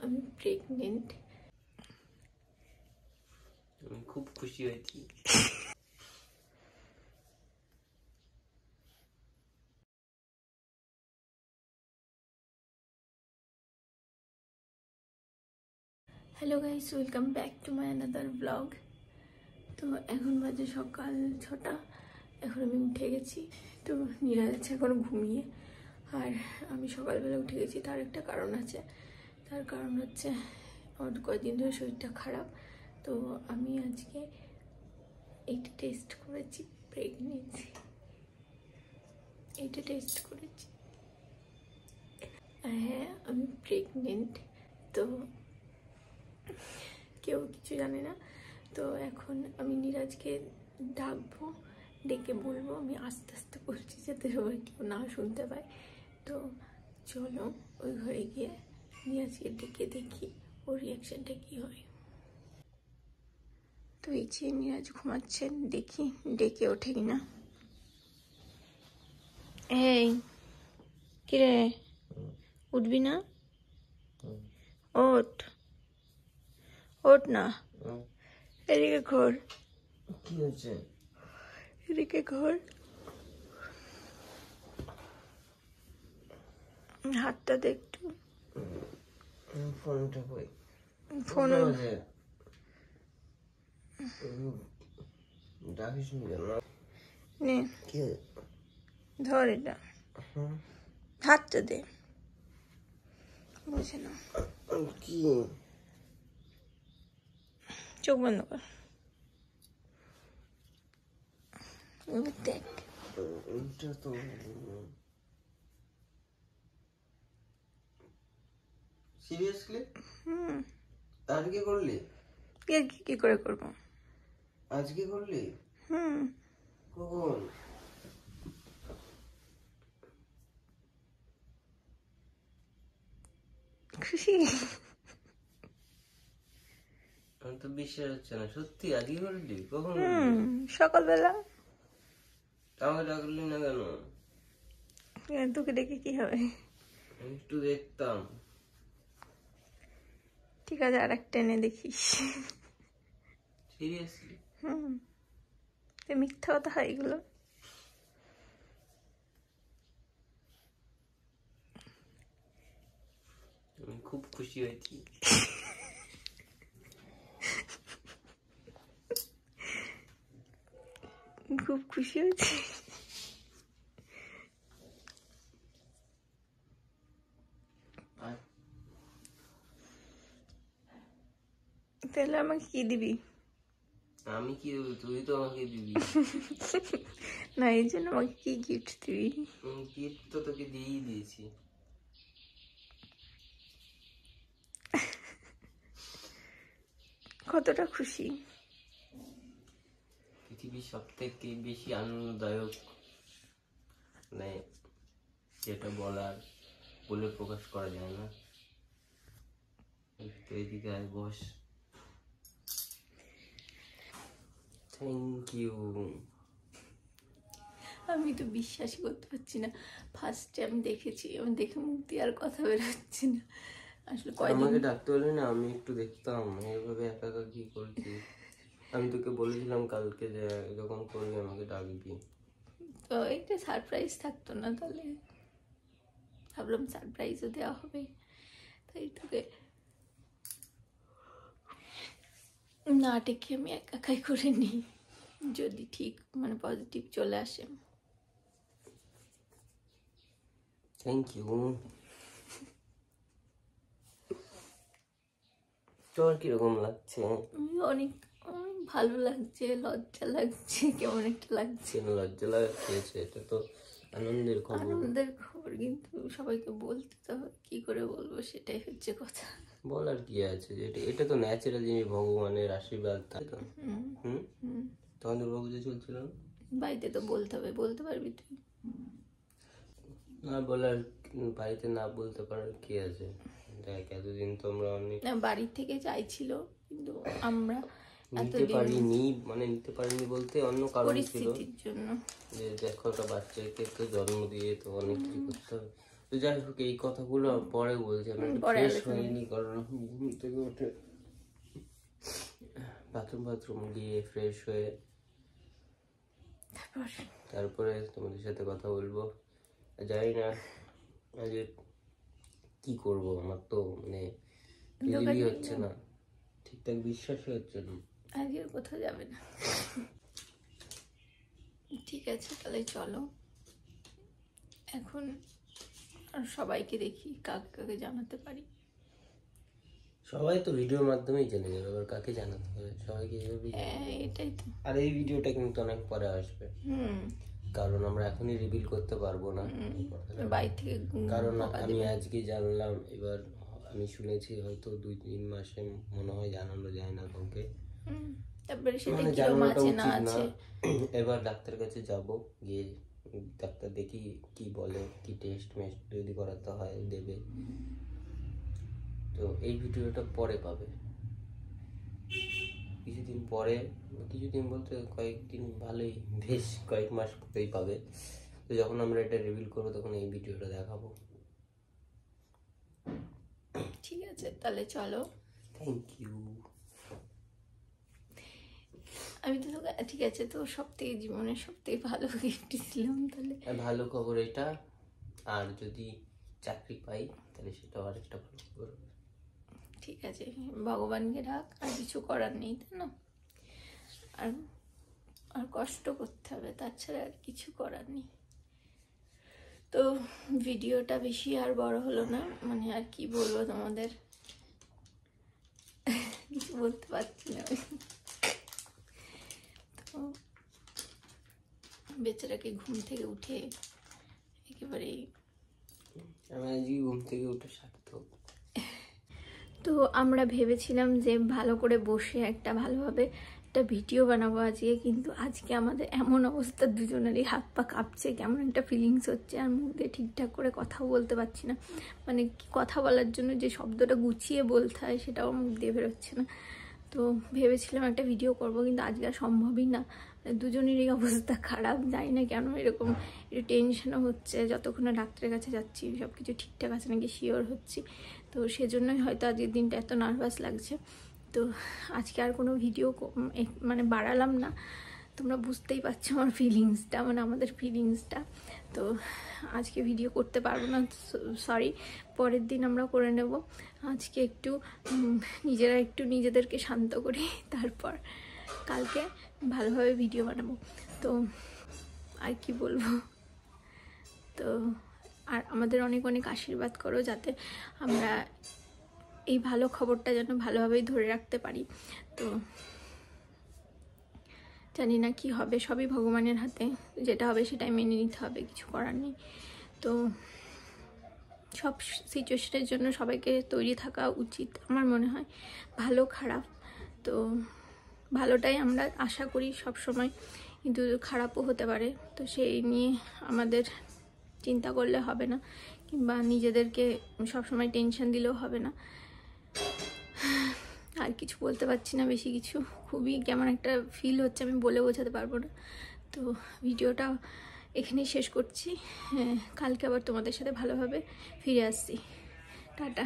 আমি প্রেগনেন্ট। আমি খুব খুশি হয়েছি। Hello guys, welcome back to my another blog. তো এখন বাজে সকাল 6টা। এখন আমি উঠে গেছি। তো নীরা যাচ্ছে এখন ঘুমিয়ে, আর আমি সকালবেলা উঠে গেছি। তার একটা কারণ আছে। তার কারণ হচ্ছে আমার কয়েকদিন ধরে শরীরটা খারাপ। তো আমি আজকে এইটা টেস্ট করেছি, প্রেগনেন্সি। এইটা টেস্ট করেছি, হ্যাঁ আমি প্রেগনেন্ট। তো কেউ কিছু জানে না। তো এখন আমি নীরাজকে ডাকবো, ডেকে বলবো। আমি আস্তে আস্তে বলছি যাতে সবাই কেউ না শুনতে পায়। তো চলো ওই ঘরে গিয়ে নীরাজকে ডেকে দেখি ওর রিয়াকশানটা কী হয়। তো এই যে নীরাজ ঘুমাচ্ছেন, দেখি ডেকে ওঠে কিনা। এই কিরে, উঠবি না? ওঠ, ওঠ না, এদিকে ঘোর। কি হয়েছে? এদিকে ঘোর, হাতটা দে একটু। ফোনটা কই? ফোন ডাকিস নি কেন? নে, কি ধর এটা, হাতটা দে। বুঝে না, কি চোখ বন্ধ কর, দেখ। এটা তো সিরিয়াসলি? আজকে করলি? কি করে করবো? আজকে করলি? কখন? খুশি? আমি তো বিশ্বাস হচ্ছে না, সত্যি আজকে করলি? কখন? সকালবেলা। আমাকে ডাকলি না কেন? তোকে ডেকে কি হবে? একটু দেখতাম। ঠিক আছে, আর একটা এনে দেখিস। সিরিয়াসলি? মিথ্যা কথা হয় এগুলো। আমি খুব খুশি হয়েছি। খুব খুশি হয়েছি। তাহলে আমাকে কি দিবি? আমি কি দেবো? তুই তো আমাকে দিবি। না, এই জন্য আমাকে কি গিফট দিবি? গিফট তো তোকে দিয়েই দিয়েছি। কতটা খুশি? পৃথিবীর সব থেকে বেশি আনন্দদায়ক, মানে যেটা বলে প্রকাশ করা যায় না। একটু এদিকে আয়, বস। Thank you. আমি তো বিশ্বাসই করতে পারছি না। ফার্স্ট টাইম দেখেছি, আমি দেখে মুখ দিয়ে আর কথা বেরোচ্ছে না। আসলে আমাকে ডাকতে হলে না, আমি একটু দেখতাম এইভাবে একা একা কি করছি। আমি তোকে বলেছিলাম কালকে যে যখন করবি আমাকে ডাকবি। তো এটা সারপ্রাইজ থাকতো না? তাহলে ভাবলাম সারপ্রাইজও দেওয়া হবে, তাই তোকে না ডেকে আমি একা একাই করে নিই, যদি ঠিক মানে পজিটিভ চলে আসে। Thank you. তোমার কিরকম লাগছে? অনেক ভালো লাগছে, লজ্জা লাগছে, কেমন একটা লাগছে। লজ্জা লাগছে? এটা তো আনন্দের খবর। আনন্দের খবর, কিন্তু সবাইকে বলতে তো হবে, কি করে বলবো সেটাই হচ্ছে কথা। বলার কি আছে, এটা তো ন্যাচারাল জিনিস, ভগবানের আশীর্বাদ, তাই তো? তখন দুর্গাপুজো চলছিল না? বাড়িতে তো বলতে হবে, বলতে পারবি তুই? না বলার, বাড়িতে না বলতে পারার কি আছে? দেখ এতদিন তো আমরা অনেক বাড়ির থেকে চাইছিল, কিন্তু আমরা নিতে পারিনি, মানে নিতে পারিনি বলতে অন্য কারণ ছিল, পরিস্থিতির জন্য। যে দেখো একটা বাচ্চাকে তো জন্ম দিয়ে তো অনেক কিছু করতে হবে। তো যাই হোক, এই কথাগুলো পরে বলছি। আমি ফ্রেশ হয়নি, কারণ ঘুম থেকে উঠে বাথরুম গিয়ে ফ্রেশ হয়ে তারপরে তোমাদের সাথে কথা বলবো। জানি না আজকে কি করব, আমার তো মানে রিলিভই হচ্ছে না, ঠিকঠাক বিশ্বাসই হচ্ছে না। আজকে কোথাও যাবে না? ঠিক আছে, তাহলে চলো এখন আর সবাইকে দেখি কাকে কাকে জানাতে পারি। সবাই তো ভিডিওর মাধ্যমেই জেনে যাবে, আবার কাকে জানাতে হবে? সবাইকে এইভাবেই। এটাই তো। আর এই ভিডিওটা কিন্তু অনেক পরে আসবে, কারণ আমরা এখনই রিভিল করতে পারবো না, বাইরে থেকে। কারণ আমি আজকে জানলাম, এবার আমি শুনেছি হয়তো 2-3 মাসে মনে হয় জানানো যায় না কাউকে। তারপরে সেটা মানে কি জানানোটা আছে উচিত না না। আছে। এবার ডাক্তার কাছে যাব, গিয়ে ডাক্তার দেখি কি বলে, কি টেস্ট মেস্ট যদি করাতে হয় দেবে। তো এই ভিডিওটা পরে পাবে, কিছুদিন পরে, কিছুদিন বলতে কয়েকদিন, ভালোই বেশ কয়েক মাস পরেই পাবে। তো যখন আমরা এটা রিভিল করবো তখন এই ভিডিওটা দেখাবো। ঠিক আছে, তাহলে চলো। Thank you. আমি তো তোকে, ঠিক আছে, তো জীবনের সব থেকে ভালো গিফট দিলাম। তাহলে ভালো খবর এটা, আর যদি চাকরি পাই তাহলে সেটা আরেকটা ভালো খবর। ঠিক আছে, ভগবানকে ডাক, আর কিছু করার নেই, তাই না? আর আর কষ্ট করতে হবে, তাছাড়া আর কিছু করার নেই। তো ভিডিওটা বেশি আর বড় হলো না, মানে আর কি বলবো তোমাদের, কিছু বলতে পারছি না। তো বেচারাকে ঘুম থেকে উঠে একেবারেই, আমি আজকে ঘুম থেকে উঠে সার্থক। তো আমরা ভেবেছিলাম যে ভালো করে বসে একটা ভালোভাবে একটা ভিডিও বানাবো আজকে, কিন্তু আজকে আমাদের এমন অবস্থা, দুজনেরই হাত পা কাঁপছে, কেমন একটা ফিলিংস হচ্ছে, আর মুখ দিয়ে ঠিকঠাক করে কথাও বলতে পারছি না। মানে কথা বলার জন্য যে শব্দটা গুছিয়ে বলতে হয় সেটাও মুখ দিয়ে বেরোচ্ছে না। তো ভেবেছিলাম একটা ভিডিও করব, কিন্তু আজকে আর সম্ভবই না। দুজনেরই অবস্থা খারাপ, জানি না কেন এরকম, একটু টেনশনও হচ্ছে যতক্ষণ না ডাক্তারের কাছে যাচ্ছি, সব কিছু ঠিকঠাক আছে নাকি শিওর হচ্ছি। তো সেজন্যই হয়তো আজকের দিনটা এত নার্ভাস লাগছে। তো আজকে আর কোনো ভিডিও মানে বাড়ালাম না, তোমরা বুঝতেই পারছো আমার ফিলিংসটা, মানে আমাদের ফিলিংসটা। তো আজকে ভিডিও করতে পারবো না, সরি, পরের দিন আমরা করে নেব। আজকে একটু নিজেরা একটু নিজেদেরকে শান্ত করি, তারপর কালকে ভালোভাবে ভিডিও বানাবো। তো আর কি বলবো, তো আর আমাদের অনেক অনেক আশীর্বাদ করো, যাতে আমরা এই ভালো খবরটা যেন ভালোভাবেই ধরে রাখতে পারি। তো জানি না কি হবে, সবই ভগবানের হাতে, যেটা হবে সেটাই মেনে নিতে হবে, কিছু করার নেই। তো সব সিচুয়েশনের জন্য সবাইকে তৈরি থাকা উচিত আমার মনে হয়, ভালো খারাপ। তো ভালোটাই আমরা আশা করি সব সময়, কিন্তু খারাপও হতে পারে। তো সেই নিয়ে আমাদের চিন্তা করলে হবে না, কিংবা নিজেদেরকে সবসময় টেনশন দিলেও হবে না। আর কিছু বলতে পারছি না বেশি কিছু, খুবই কেমন একটা ফিল হচ্ছে, আমি বলে বোঝাতে পারবো না। তো ভিডিওটা এখানেই শেষ করছি, কালকে আবার তোমাদের সাথে ভালোভাবে ফিরে আসছি। টাটা।